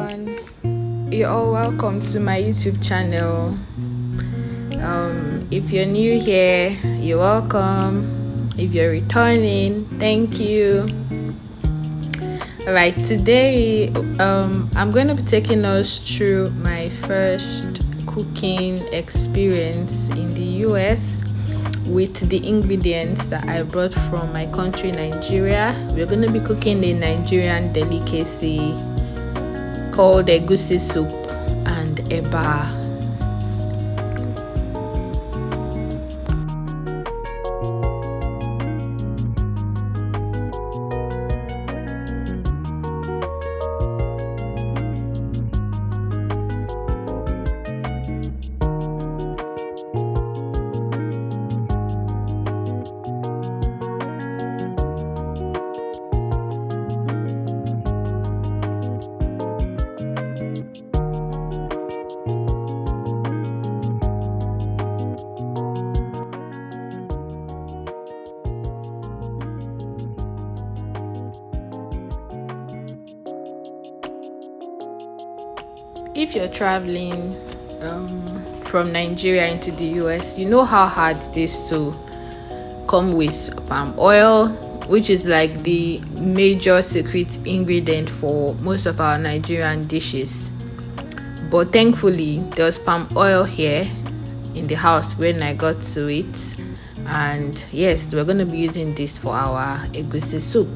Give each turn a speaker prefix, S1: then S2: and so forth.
S1: everyone. You're all welcome to my YouTube channel. If you're new here, you're welcome. If you're returning, thank you. Alright, today I'm going to be taking us through my first cooking experience in the US with the ingredients that I brought from my country, Nigeria. We're going to be cooking a Nigerian delicacy called Egusi soup and eba. If you're traveling from Nigeria into the US, you know how hard it is to come with palm oil, which is like the major secret ingredient for most of our Nigerian dishes. But thankfully, there was palm oil here in the house when I got to it. And yes, we're going to be using this for our egusi soup.